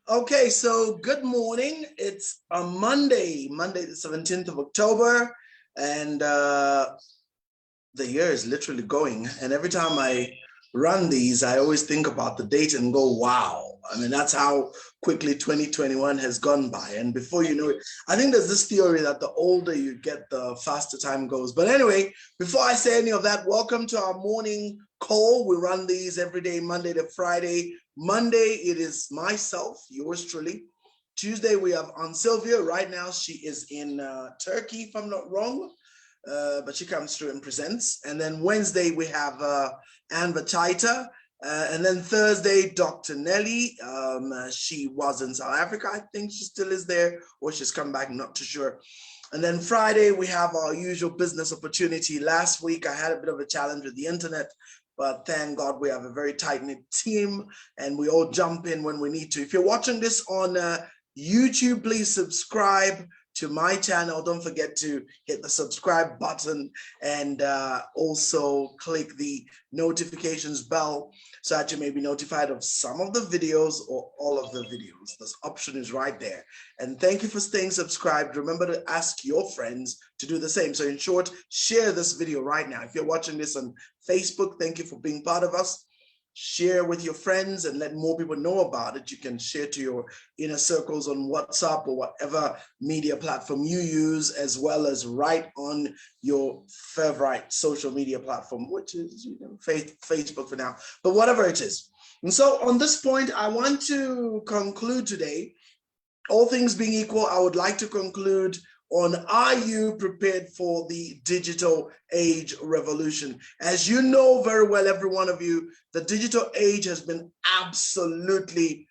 Okay, so good morning. It's a Monday the 17th of October, and the year is literally going. And every time I run these, I always think about the date and go, wow. I mean, that's how quickly 2021 has gone by. And before you know it, I think there's this theory that the older you get, the faster time goes. But anyway, before I say any of that, welcome to our morning call. We run these every day, Monday to Friday. Monday, it is myself, yours truly. Tuesday, we have Aunt Sylvia. Right now, she is in Turkey, if I'm not wrong. But she comes through and presents. And then Wednesday, we have Anne Vataita. And then Thursday, Dr. Nelly. She was in South Africa. I think she still is there, or she's come back, not too sure. And then Friday, we have our usual business opportunity. Last week, I had a bit of a challenge with the internet, but thank God we have a very tight-knit team and we all jump in when we need to. If you're watching this on YouTube, please subscribe to my channel. Don't forget to hit the subscribe button and also click the notifications bell so that you may be notified of some of the videos or all of the videos. This option is right there. And thank you for staying subscribed. Remember to ask your friends to do the same. So in short, share this video right now. If you're watching this on Facebook, thank you for being part of us. Share with your friends and let more people know about it. You can share to your inner circles on WhatsApp or whatever media platform you use, as well as right on your favorite social media platform, which is Facebook for now, but whatever it is. And so on this point, I want to conclude today. All things being equal, I would like to conclude on, are you prepared for the digital age revolution? As you know very well, every one of you, the digital age has been absolutely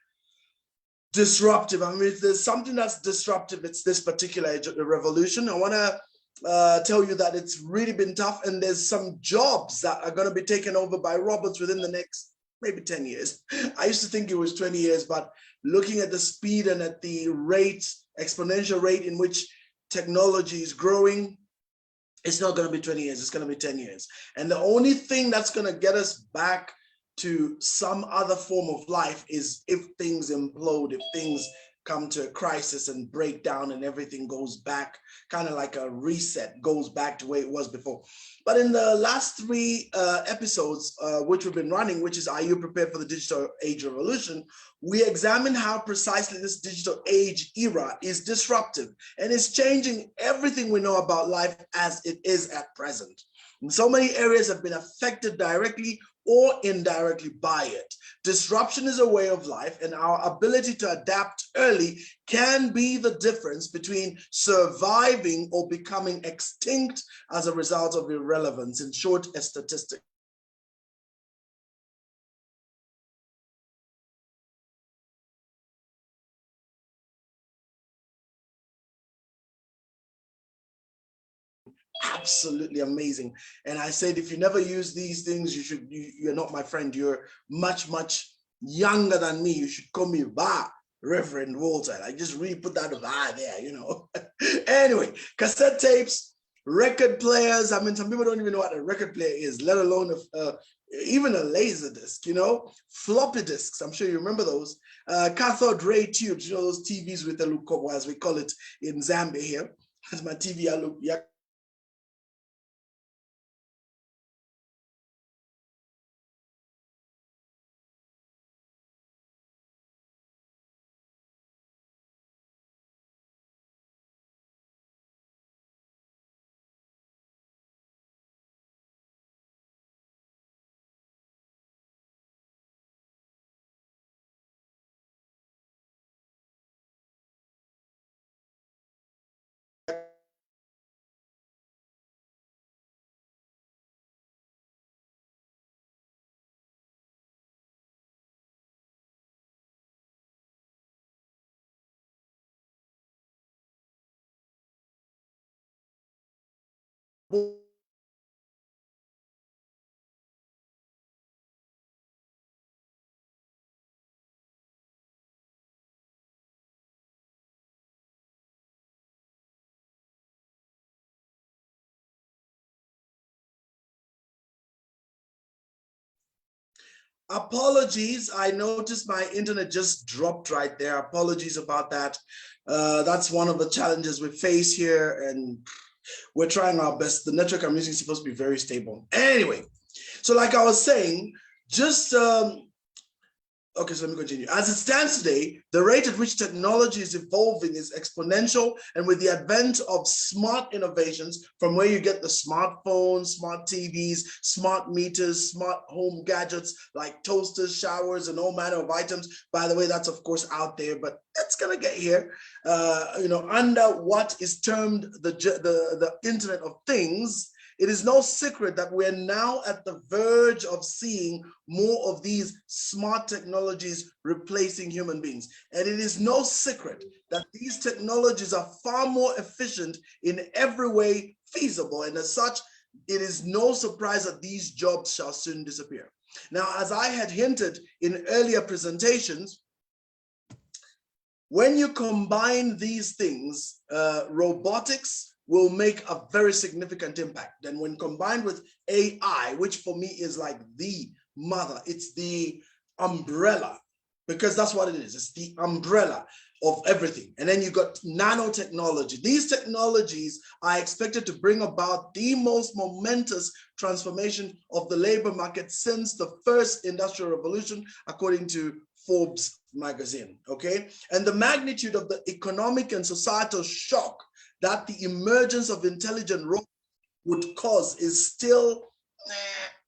disruptive. I mean, if there's something that's disruptive, it's this particular age revolution. I want to tell you that it's really been tough, and there's some jobs that are going to be taken over by robots within the next maybe 10 years. I used to think it was 20 years, but looking at the speed and at the rate, exponential rate in which technology is growing, it's not going to be 20 years, it's going to be 10 years. And the only thing that's going to get us back to some other form of life is if things implode, if things come to a crisis and break down and everything goes back, kind of like a reset, goes back to where it was before. But in the last three episodes, which we've been running, which is Are You Prepared for the Digital Age Revolution? We examine how precisely this digital age era is disruptive and is changing everything we know about life as it is at present. And so many areas have been affected directly or indirectly by it. Disruption is a way of life, and our ability to adapt early can be the difference between surviving or becoming extinct as a result of irrelevance. In short, a statistic. Absolutely amazing. And I said, if you never use these things, you're not my friend. You're much younger than me. You should call me Reverend Walter. I just really put that there, you know. Anyway, cassette tapes, record players. I mean, some people don't even know what a record player is, let alone even a laser disc, you know, floppy disks. I'm sure you remember those. Cathode ray tubes, you know, those TVs with the lukobo, as we call it in Zambia here. That's my TV. I look, yeah. Apologies. I noticed my internet just dropped right there. Apologies about that. That's one of the challenges we face here, and we're trying our best. The network I'm using is supposed to be very stable. Anyway, so like I was saying, just okay, so let me continue. As it stands today, the rate at which technology is evolving is exponential, and with the advent of smart innovations, from where you get the smartphones, smart TVs, smart meters, smart home gadgets like toasters, showers, and all manner of items. By the way, that's of course out there, but it's gonna get here. Under what is termed the Internet of Things. It is no secret that we're now at the verge of seeing more of these smart technologies replacing human beings. And it is no secret that these technologies are far more efficient in every way feasible. And as such, it is no surprise that these jobs shall soon disappear. Now, as I had hinted in earlier presentations, when you combine these things, robotics will make a very significant impact. Then when combined with AI, which for me is like the mother, it's the umbrella, because that's what it is. It's the umbrella of everything. And then you got nanotechnology. These technologies are expected to bring about the most momentous transformation of the labor market since the first industrial revolution, according to Forbes magazine, okay? And the magnitude of the economic and societal shock that the emergence of intelligent robots would cause is still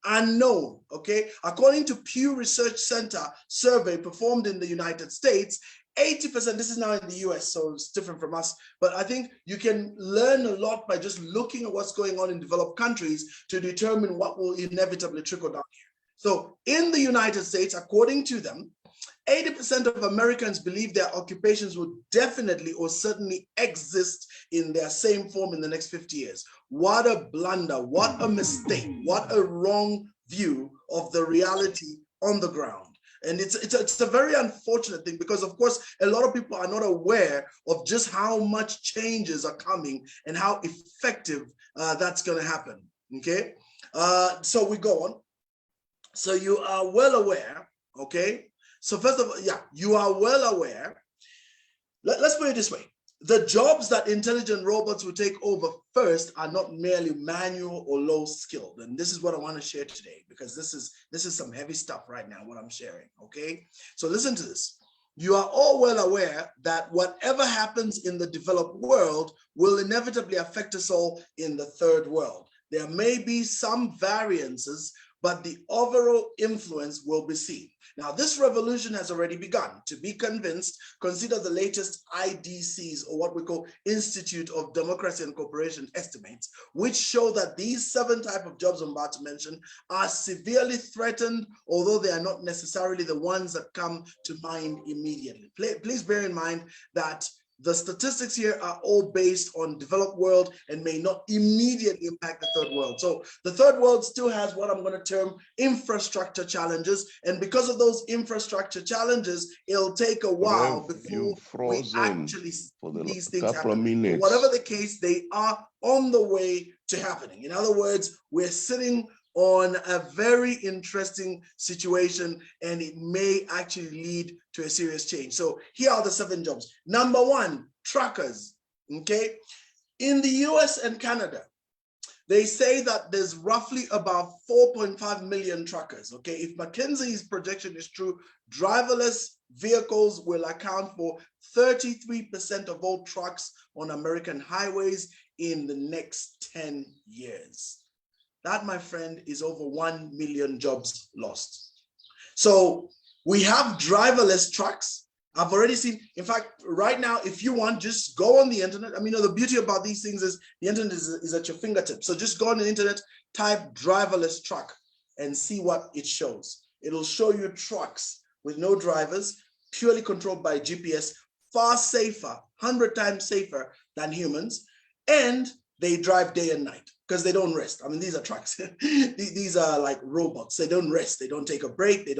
unknown, okay? According to Pew Research Center survey performed in the United States, 80%, this is now in the US, so it's different from us, but I think you can learn a lot by just looking at what's going on in developed countries to determine what will inevitably trickle down here. So in the United States, according to them, 80% of Americans believe their occupations will definitely or certainly exist in their same form in the next 50 years. What a blunder, what a mistake, what a wrong view of the reality on the ground. And it's a very unfortunate thing because, of course, a lot of people are not aware of just how much changes are coming and how effective that's going to happen, okay? So we go on. So you are well aware, okay? So first of all, yeah, you are well aware. Let's put it this way. The jobs that intelligent robots will take over first are not merely manual or low skilled. And this is what I want to share today, because this is some heavy stuff right now, what I'm sharing, okay? So listen to this. You are all well aware that whatever happens in the developed world will inevitably affect us all in the third world. There may be some variances, but the overall influence will be seen. Now, this revolution has already begun. To be convinced, consider the latest IDC's, or what we call Institute of Democracy and Cooperation estimates, which show that these 7 types of jobs I'm about to mention are severely threatened, although they are not necessarily the ones that come to mind immediately. Please bear in mind that the statistics here are all based on developed world and may not immediately impact the third world. So the third world still has what I'm going to term infrastructure challenges. And because of those infrastructure challenges, it'll take a while before we actually see these things happen. But whatever the case, they are on the way to happening. In other words, we're sitting on a very interesting situation, and it may actually lead to a serious change. So here are the 7 jobs. Number 1, truckers, okay? In the US and Canada, they say that there's roughly about 4.5 million truckers, okay? If McKinsey's projection is true, driverless vehicles will account for 33% of all trucks on American highways in the next 10 years. That, my friend, is over 1 million jobs lost. So we have driverless trucks. I've already seen, in fact, right now, if you want, just go on the internet. I mean, the beauty about these things is the internet is at your fingertips. So just go on the internet, type driverless truck and see what it shows. It'll show you trucks with no drivers, purely controlled by GPS, far safer, 100 times safer than humans. And they drive day and night because they don't rest. I mean, these are trucks. These are like robots. They don't rest. They don't take a break. They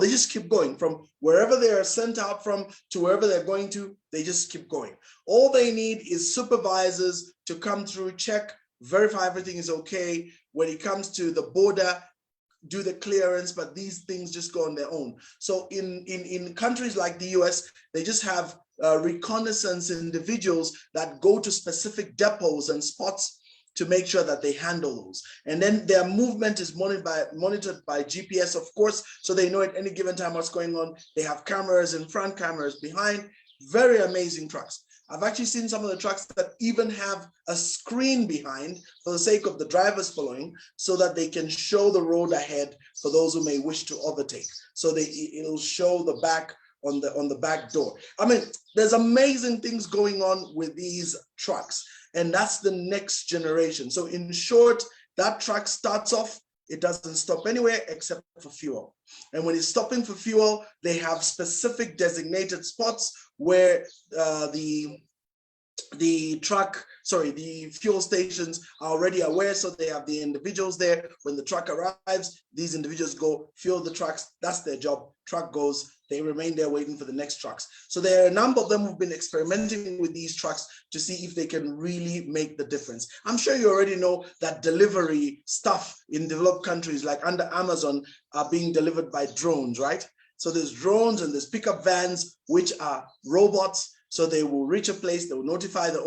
just keep going from wherever they are sent out from to wherever they're going to. They just keep going. All they need is supervisors to come through, check, verify everything is okay. When it comes to the border, do the clearance, but these things just go on their own. So in countries like the US, they just have reconnaissance individuals that go to specific depots and spots to make sure that they handle those. And then their movement is monitored by GPS, of course, so they know at any given time what's going on. They have cameras in front, cameras behind. Very amazing trucks. I've actually seen some of the trucks that even have a screen behind for the sake of the drivers following, so that they can show the road ahead for those who may wish to overtake. So it'll show the back on the back door. I mean, there's amazing things going on with these trucks, and that's the next generation. So in short, that truck starts off, it doesn't stop anywhere except for fuel. And when it's stopping for fuel, they have specific designated spots where the fuel stations are already aware, so they have the individuals there. When the truck arrives, these individuals go fuel the trucks. That's their job. Truck goes, they remain there waiting for the next trucks. So there are a number of them who've been experimenting with these trucks to see if they can really make the difference. I'm sure you already know that delivery stuff in developed countries like under Amazon are being delivered by drones, right? So there's drones and there's pickup vans, which are robots. So they will reach a place, they will notify the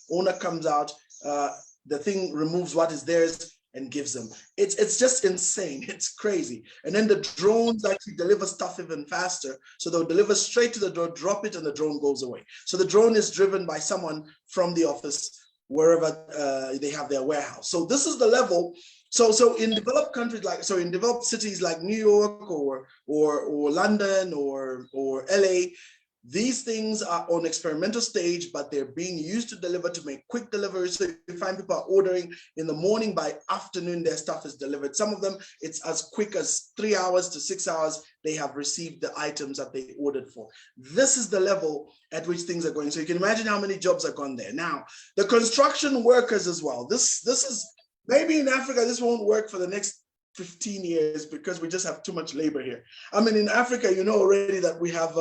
owner comes out, the thing removes what is theirs and gives them. It's just insane, it's crazy. And then the drones actually deliver stuff even faster. So they'll deliver straight to the door, drop it, and the drone goes away. So the drone is driven by someone from the office, wherever they have their warehouse. So this is the level. So in developed countries in developed cities like New York or London or LA, these things are on experimental stage, but they're being used to deliver, to make quick deliveries. So you find people are ordering in the morning, by afternoon, their stuff is delivered. Some of them, it's as quick as 3 hours to 6 hours, they have received the items that they ordered for. This is the level at which things are going. So you can imagine how many jobs are gone there. Now, the construction workers as well. This is, maybe in Africa, this won't work for the next 15 years because we just have too much labor here. I mean, in Africa, you know already that we have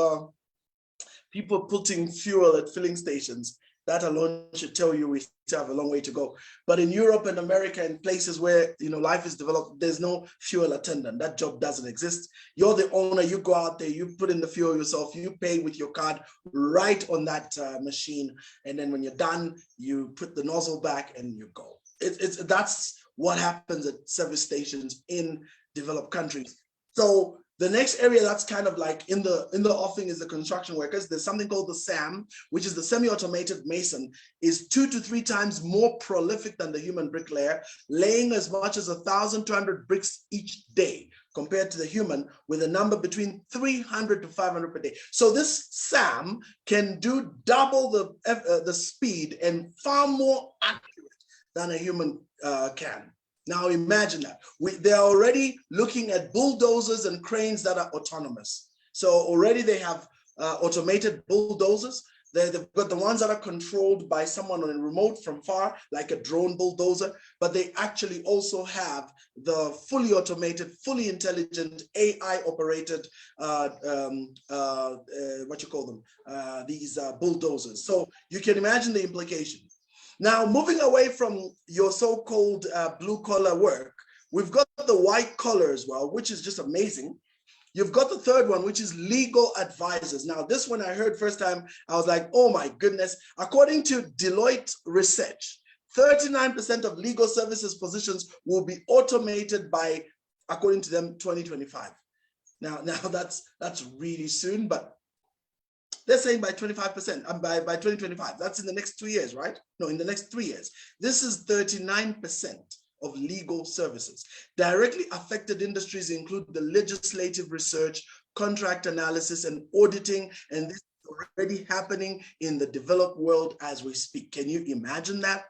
people putting fuel at filling stations. That alone should tell you we still have a long way to go. But in Europe and America and places where life is developed, there's no fuel attendant. That job doesn't exist. You're the owner, you go out there, you put in the fuel yourself, you pay with your card right on that machine. And then when you're done, you put the nozzle back and you go. That's what happens at service stations in developed countries. So the next area that's kind of like in the offing is the construction workers. There's something called the SAM, which is the semi-automated mason, is 2 to 3 times more prolific than the human bricklayer, laying as much as 1,200 bricks each day compared to the human, with a number between 300 to 500 per day. So this SAM can do double the speed and far more accurate than a human can. Now imagine that. They're already looking at bulldozers and cranes that are autonomous. So already they have automated bulldozers. They've got the ones that are controlled by someone on a remote from far, like a drone bulldozer, but they actually also have the fully automated, fully intelligent, AI-operated, these bulldozers. So you can imagine the implications. Now, moving away from your so-called blue-collar work, we've got the white collar as well, which is just amazing. You've got the third one, which is legal advisors. Now, this one I heard first time, I was like, oh my goodness. According to Deloitte research, 39% of legal services positions will be automated by, according to them, 2025. Now that's really soon, but they're saying by 25%, by 2025. That's in the next 2 years, right? No, in the next 3 years. This is 39% of legal services. Directly affected industries include the legislative research, contract analysis, and auditing, and this is already happening in the developed world as we speak. Can you imagine that?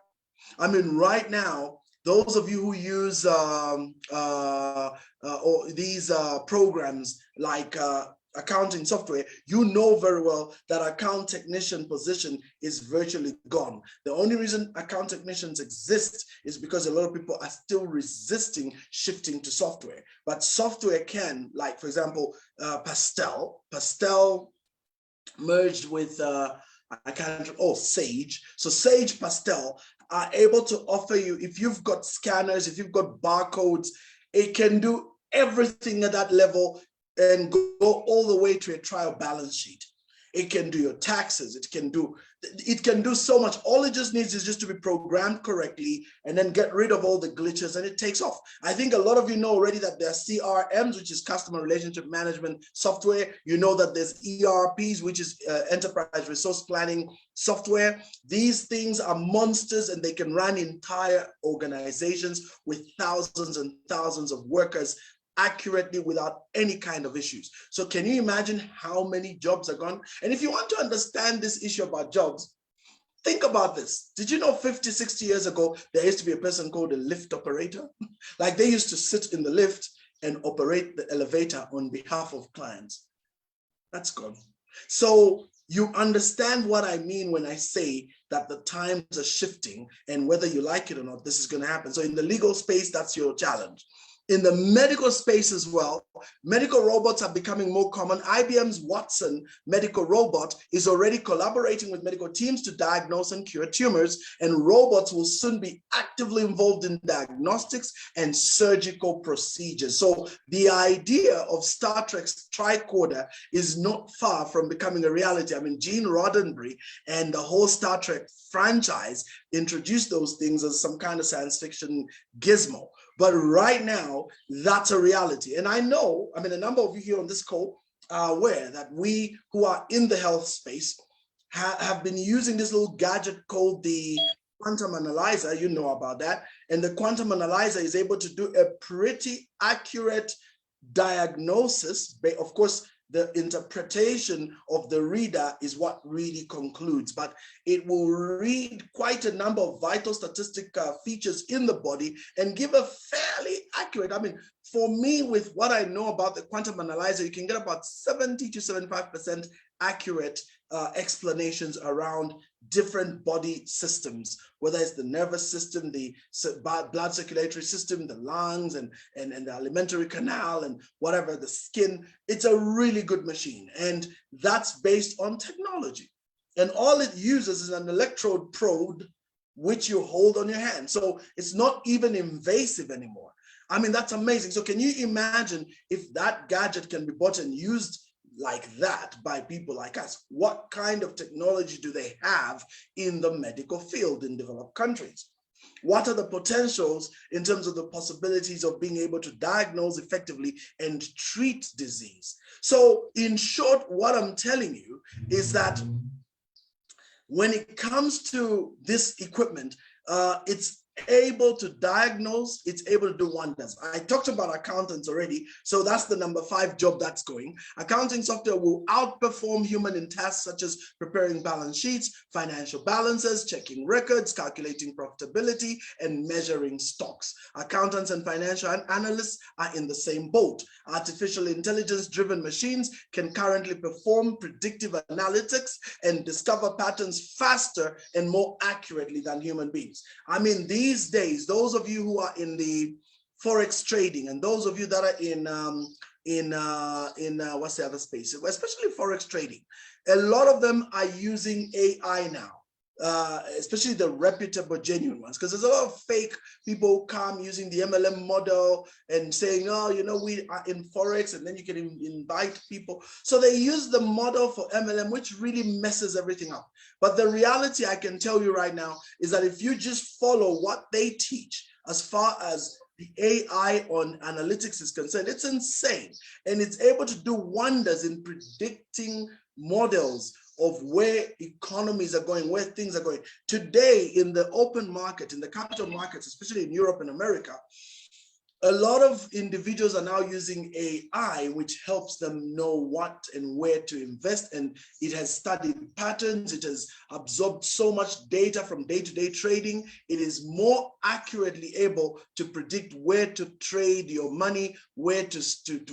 I mean, right now, those of you who use these programs like accounting software, you know very well that account technician position is virtually gone. The only reason account technicians exist is because a lot of people are still resisting shifting to software. But software can, like for example, Pastel merged with Sage. So Sage Pastel are able to offer you, if you've got scanners, if you've got barcodes, it can do everything at that level and go all the way to a trial balance sheet. It can do your taxes. It can do so much. All it just needs is just to be programmed correctly and then get rid of all the glitches and it takes off. I think a lot of you know already that there are CRMs, which is customer relationship management software. You know that there's ERPs, which is enterprise resource planning software. These things are monsters and they can run entire organizations with thousands and thousands of workers accurately without any kind of issues. So can you imagine how many jobs are gone? And if you want to understand this issue about jobs, think about this. Did you know 50, 60 years ago, there used to be a person called a lift operator? Like they used to sit in the lift and operate the elevator on behalf of clients. That's gone. So you understand what I mean when I say that the times are shifting and whether you like it or not, this is going to happen. So in the legal space, that's your challenge. In the medical space as well, medical robots are becoming more common. IBM's Watson medical robot is already collaborating with medical teams to diagnose and cure tumors, and robots will soon be actively involved in diagnostics and surgical procedures. So the idea of Star Trek's tricorder is not far from becoming a reality. I mean, Gene Roddenberry and the whole Star Trek franchise introduced those things as some kind of science fiction gizmo. But right now, that's a reality. And I know, I mean, a number of you here on this call are aware that we who are in the health space have been using this little gadget called the quantum analyzer. You know about that. And the quantum analyzer is able to do a pretty accurate diagnosis. Of course, the interpretation of the reader is what really concludes, but it will read quite a number of vital statistic features in the body and give a fairly accurate, I mean, for me, with what I know about the quantum analyzer, you can get about 70 to 75% accurate explanations around different body systems, whether it's the nervous system, the blood circulatory system, the lungs, and the alimentary canal, and whatever, the skin. It's a really good machine, and that's based on technology. And all it uses is an electrode probe, which you hold on your hand. So it's not even invasive anymore. I mean, that's amazing. So can you imagine if that gadget can be bought and used like that by people like us? What kind of technology do they have in the medical field in developed countries? What are the potentials in terms of the possibilities of being able to diagnose effectively and treat disease? So in short, what I'm telling you is that when it comes to this equipment, it's able to diagnose, it's able to do wonders. I talked about accountants already, so that's the number 5 job that's going. Accounting software will outperform human in tasks such as preparing balance sheets, financial balances, checking records, calculating profitability, and measuring stocks. Accountants and financial analysts are in the same boat. Artificial intelligence-driven machines can currently perform predictive analytics and discover patterns faster and more accurately than human beings. I mean, these days, those of you who are in the forex trading and those of you that are in what's the other space, especially forex trading, a lot of them are using AI now, especially the reputable, genuine ones, because there's a lot of fake people who come using the MLM model and saying, oh, you know, we are in forex, and then you can invite people. So they use the model for MLM, which really messes everything up. But the reality I can tell you right now is that if you just follow what they teach as far as the AI on analytics is concerned, it's insane. And it's able to do wonders in predicting models of where economies are going, where things are going. Today, in the open market, in the capital markets, especially in Europe and America, a lot of individuals are now using AI, which helps them know what and where to invest. And it has studied patterns. It has absorbed so much data from day-to-day trading. It is more accurately able to predict where to trade your money, where to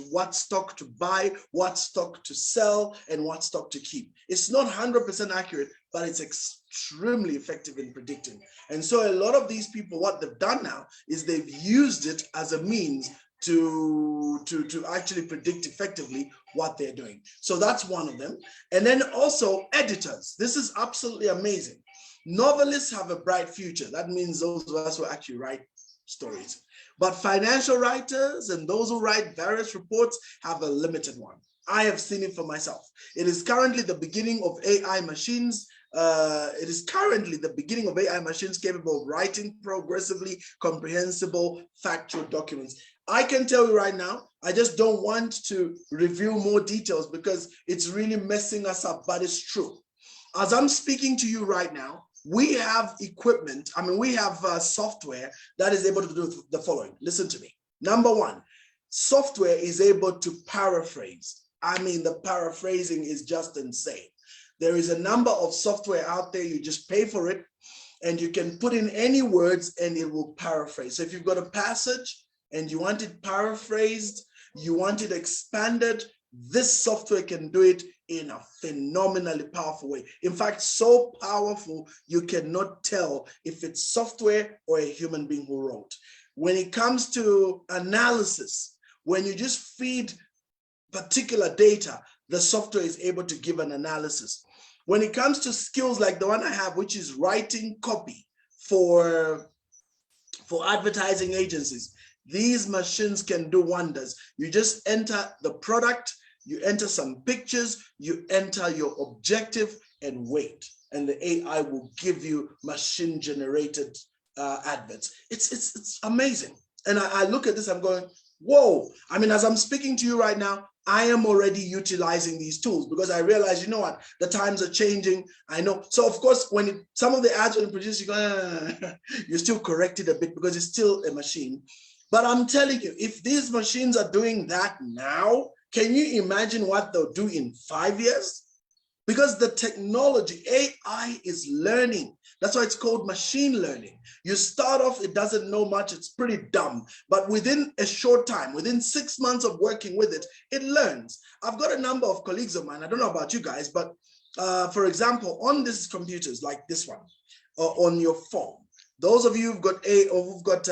what stock to buy, what stock to sell, and what stock to keep. It's not 100% accurate, but it's extremely effective in predicting. And so a lot of these people, what they've done now is they've used it as a means to actually predict effectively what they're doing. So that's one of them. And then also editors. This is absolutely amazing. Novelists have a bright future. That means those of us who actually write stories. But financial writers and those who write various reports have a limited one. I have seen it for myself. It is currently the beginning of AI machines. It is currently the beginning of AI machines capable of writing progressively comprehensible factual documents. I can tell you right now, I just don't want to reveal more details because it's really messing us up, but it's true. As I'm speaking to you right now, we have equipment, we have software that is able to do the following. Listen to me. Number one, software is able to paraphrase. The paraphrasing is just insane. There is a number of software out there, you just pay for it, and you can put in any words and it will paraphrase. So if you've got a passage and you want it paraphrased, you want it expanded, this software can do it in a phenomenally powerful way. In fact, so powerful, you cannot tell if it's software or a human being who wrote. When it comes to analysis, when you just feed particular data, the software is able to give an analysis. When it comes to skills like the one I have, which is writing copy for advertising agencies, these machines can do wonders. You just enter the product, you enter some pictures, you enter your objective and wait, and the AI will give you machine generated adverts. It's amazing. And I look at this, I'm going, whoa. As I'm speaking to you right now, I am already utilizing these tools because I realize, you know what, the times are changing. I know. So of course, when some of the ads are produced, you go, you still correct it a bit because it's still a machine. But I'm telling you, if these machines are doing that now, can you imagine what they'll do in 5 years? Because the technology, AI is learning. That's why it's called machine learning. You start off, it doesn't know much, it's pretty dumb. But within a short time, within 6 months of working with it, it learns. I've got a number of colleagues of mine, I don't know about you guys, but for example, on these computers like this one, on your phone, those of you who've got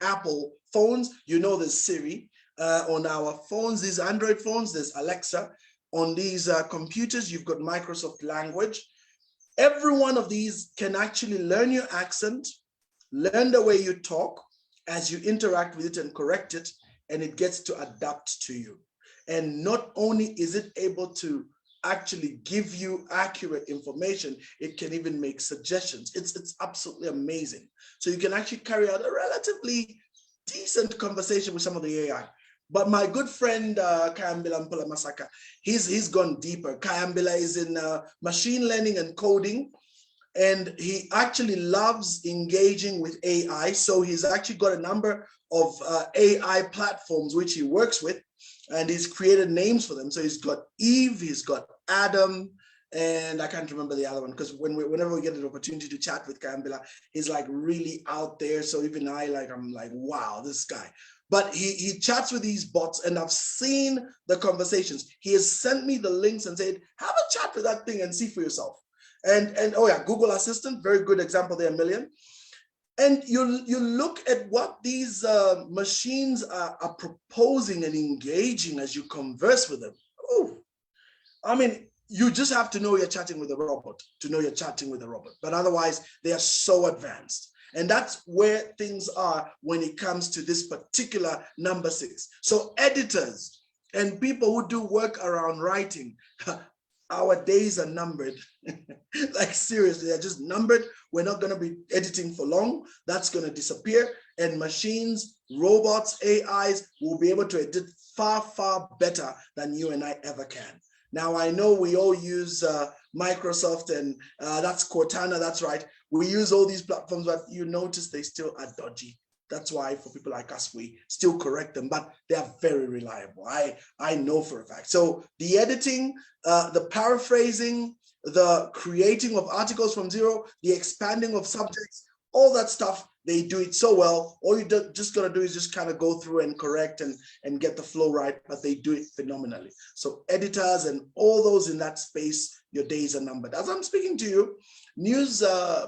Apple phones, you know there's Siri. On our phones, these Android phones, there's Alexa. On these computers, you've got Microsoft Language. Every one of these can actually learn your accent, learn the way you talk as you interact with it and correct it, and it gets to adapt to you. And not only is it able to actually give you accurate information, it can even make suggestions. It's absolutely amazing. So you can actually carry out a relatively decent conversation with some of the AI. But my good friend Kayambila Mpulamasaka, he's gone deeper. Kayambila is in machine learning and coding, and he actually loves engaging with AI. So he's actually got a number of AI platforms which he works with, and he's created names for them. So he's got Eve, he's got Adam, and I can't remember the other one because whenever we get an opportunity to chat with Kayambila, he's like really out there. So even I'm like, wow, this guy. But he chats with these bots, and I've seen the conversations. He has sent me the links and said, have a chat with that thing and see for yourself. And oh yeah, Google Assistant, very good example there, Million. And you look at what these machines are proposing and engaging as you converse with them. Oh, you just have to know you're chatting with a robot to know you're chatting with a robot. But otherwise, they are so advanced. And that's where things are when it comes to this particular number 6. So editors and people who do work around writing, our days are numbered. Like seriously, they're just numbered. We're not going to be editing for long. That's going to disappear. And machines, robots, AIs will be able to edit far, far better than you and I ever can. Now, I know we all use Microsoft, and that's Cortana, that's right. We use all these platforms, but you notice they still are dodgy. That's why for people like us, we still correct them, but they are very reliable. I know for a fact. So the editing, the paraphrasing, the creating of articles from zero, the expanding of subjects, all that stuff, they do it so well. All you just got to do is just kind of go through and correct and get the flow right, but they do it phenomenally. So editors and all those in that space, your days are numbered. As I'm speaking to you, news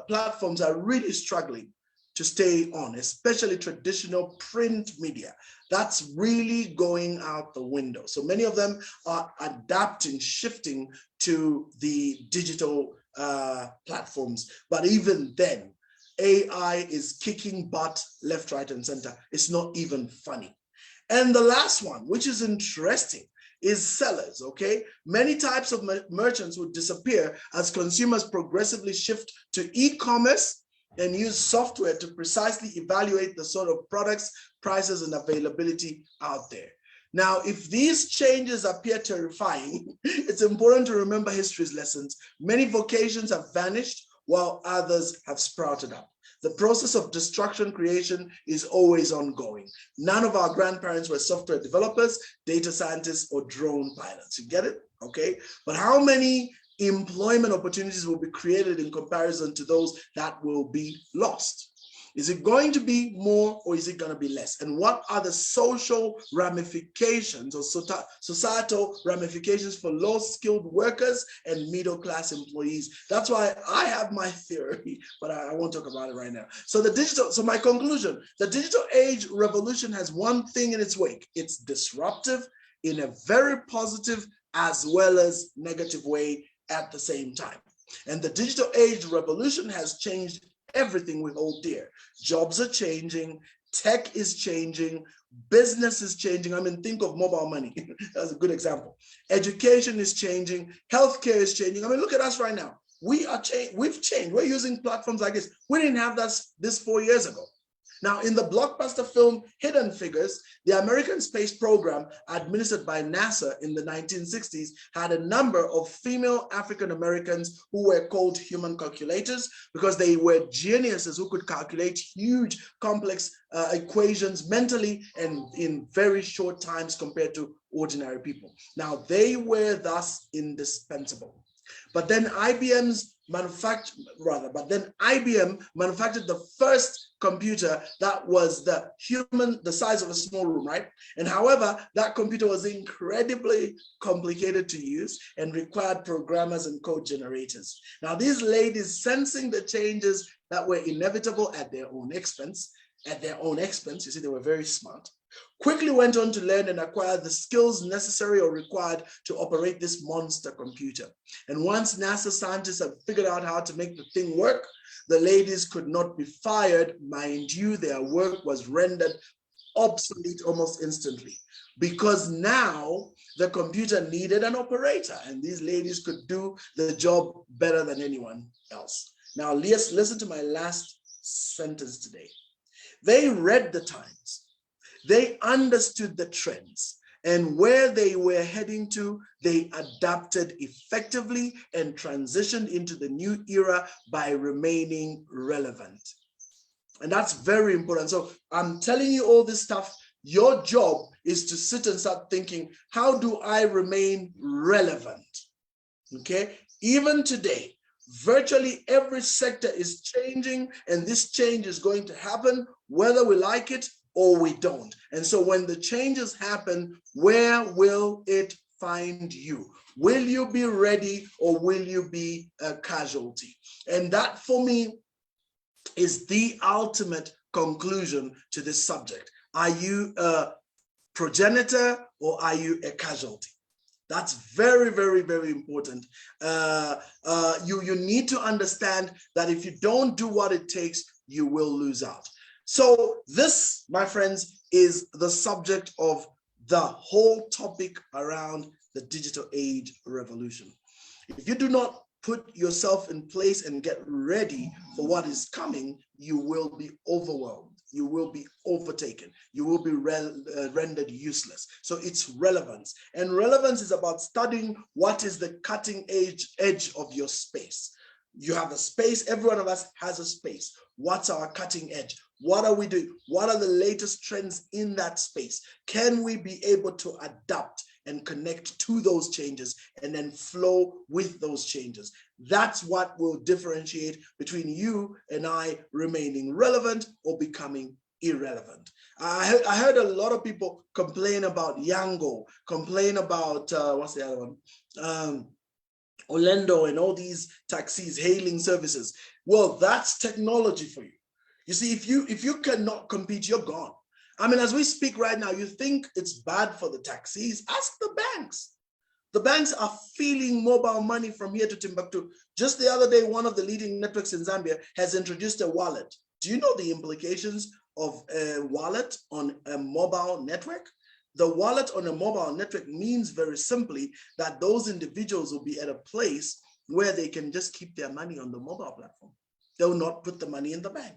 platforms are really struggling to stay on, especially traditional print media. That's really going out the window. So many of them are adapting, shifting to the digital platforms. But even then, AI is kicking butt left, right, and center. It's not even funny. And the last one, which is interesting, is sellers, okay? Many types of merchants would disappear as consumers progressively shift to e-commerce and use software to precisely evaluate the sort of products, prices, and availability out there. Now, if these changes appear terrifying, it's important to remember history's lessons. Many vocations have vanished while others have sprouted up. The process of destruction creation is always ongoing. None of our grandparents were software developers, data scientists, or drone pilots. You get it? Okay. But how many employment opportunities will be created in comparison to those that will be lost? Is it going to be more or is it going to be less? And what are the social ramifications or societal ramifications for low-skilled workers and middle-class employees? That's why I have my theory, but I won't talk about it right now. So my conclusion, the digital age revolution has one thing in its wake. It's disruptive in a very positive as well as negative way at the same time. And the digital age revolution has changed everything we hold dear. Jobs are changing, tech is changing, business is changing. I mean, think of mobile money. That's a good example. Education is changing, healthcare is changing. I mean, look at us right now. We've changed. We're using platforms like this. We didn't have this 4 years ago. Now, in the blockbuster film Hidden Figures, the American space program administered by NASA in the 1960s had a number of female African Americans who were called human calculators because they were geniuses who could calculate huge, complex equations mentally and in very short times compared to ordinary people. Now, they were thus indispensable. But then IBM manufactured the first computer that was the size of a small room, right? And however, that computer was incredibly complicated to use and required programmers and code generators. Now, these ladies, sensing the changes that were inevitable at their own expense, you see, they were very smart, quickly went on to learn and acquire the skills necessary or required to operate this monster computer. And once NASA scientists had figured out how to make the thing work, the ladies could not be fired. Mind you, their work was rendered obsolete almost instantly because now the computer needed an operator and these ladies could do the job better than anyone else. Now, listen to my last sentence today. They read the times. They understood the trends, and where they were heading to, they adapted effectively and transitioned into the new era by remaining relevant. And that's very important. So I'm telling you all this stuff. Your job is to sit and start thinking, how do I remain relevant? Okay, even today, virtually every sector is changing, and this change is going to happen whether we like it or we don't. And so when the changes happen, where will it find you? Will you be ready or will you be a casualty? And that for me is the ultimate conclusion to this subject. Are you a progenitor or are you a casualty? That's very, very, very important. You need to understand that if you don't do what it takes, you will lose out. So this, my friends, is the subject of the whole topic around the digital age revolution. If you do not put yourself in place and get ready for what is coming, you will be overwhelmed. You will be overtaken. You will be rendered useless. So it's relevance. And relevance is about studying what is the cutting edge of your space. You have a space. Every one of us has a space. What's our cutting edge? What are we doing? What are the latest trends in that space? Can we be able to adapt and connect to those changes and then flow with those changes? That's what will differentiate between you and I remaining relevant or becoming irrelevant. I heard a lot of people complain about Yango, complain about, what's the other one? Orlando and all these taxis, hailing services. Well, that's technology for you. You see, if you cannot compete, you're gone. I mean, as we speak right now, you think it's bad for the taxis? Ask the banks. The banks are feeling mobile money from here to Timbuktu. Just the other day, one of the leading networks in Zambia has introduced a wallet. Do you know the implications of a wallet on a mobile network? The wallet on a mobile network means very simply that those individuals will be at a place where they can just keep their money on the mobile platform. They'll not put the money in the bank.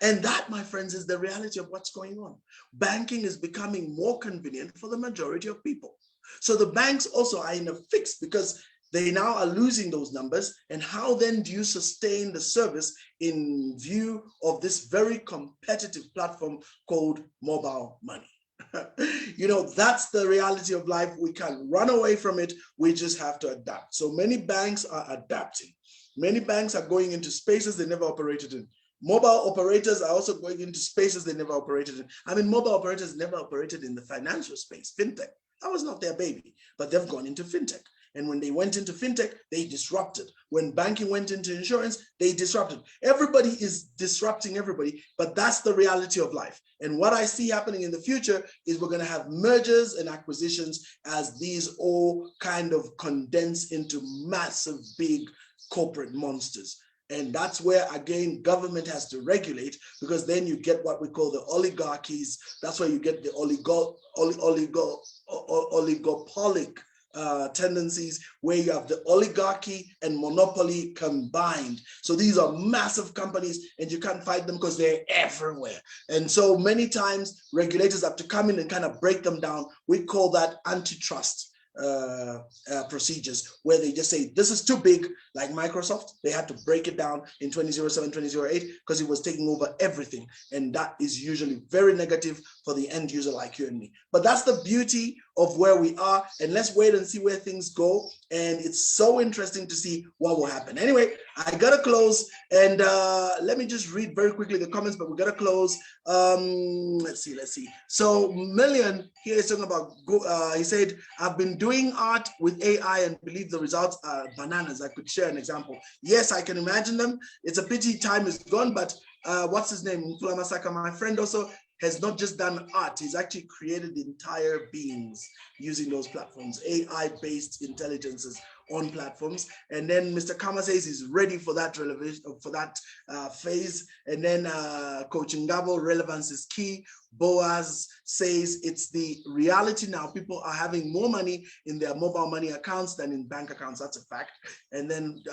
And that, my friends, is the reality of what's going on. Banking is becoming more convenient for the majority of people. So the banks also are in a fix because they now are losing those numbers. And how then do you sustain the service in view of this very competitive platform called mobile money? You know, that's the reality of life. We can't run away from it. We just have to adapt. So many banks are adapting. Many banks are going into spaces they never operated in. Mobile operators are also going into spaces they never operated in. I mean, mobile operators never operated in the financial space, fintech. That was not their baby, but they've gone into fintech. And when they went into fintech, they disrupted. When banking went into insurance, they disrupted. Everybody is disrupting everybody, but that's the reality of life. And what I see happening in the future is we're going to have mergers and acquisitions as these all kind of condense into massive, big corporate monsters. And that's where, again, government has to regulate, because then you get what we call the oligarchies. That's where you get the oligopolic tendencies, where you have the oligarchy and monopoly combined. So these are massive companies and you can't fight them because they're everywhere. And so many times regulators have to come in and kind of break them down. We call that antitrust procedures, where they just say this is too big. Like Microsoft, they had to break it down in 2007, 2008 because it was taking over everything, and that is usually very negative for the end user like you and me. But that's the beauty of where we are, and let's wait and see where things go. And it's so interesting to see what will happen. Anyway, I gotta close, and let me just read very quickly the comments, but we gotta close. Let's see. So Million here is talking about, he said, I've been doing art with AI and believe the results are bananas. I could share an example. Yes, I can imagine them. It's a pity time is gone, but what's his name? Masaka, my friend, also has not just done art, he's actually created entire beings using those platforms, AI-based intelligences on platforms. And then Mr. Kama says he's ready for that phase. And then Coach Ngabo, relevance is key. Boaz says it's the reality now. People are having more money in their mobile money accounts than in bank accounts. That's a fact. And then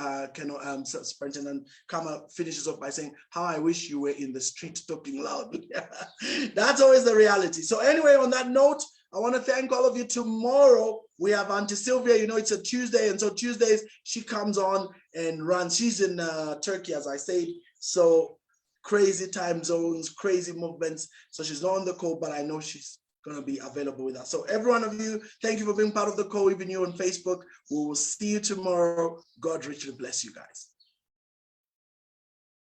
Superintendent Kama finishes off by saying, how I wish you were in the street talking loud. That's always the reality. So anyway, on that note, I want to thank all of you. Tomorrow, we have Auntie Sylvia. You know, it's a Tuesday. And so Tuesdays, she comes on and runs. She's in Turkey, as I said. So crazy time zones, crazy movements. So she's not on the call, but I know she's going to be available with us. So every one of you, thank you for being part of the call, even you on Facebook. We will see you tomorrow. God richly bless you guys.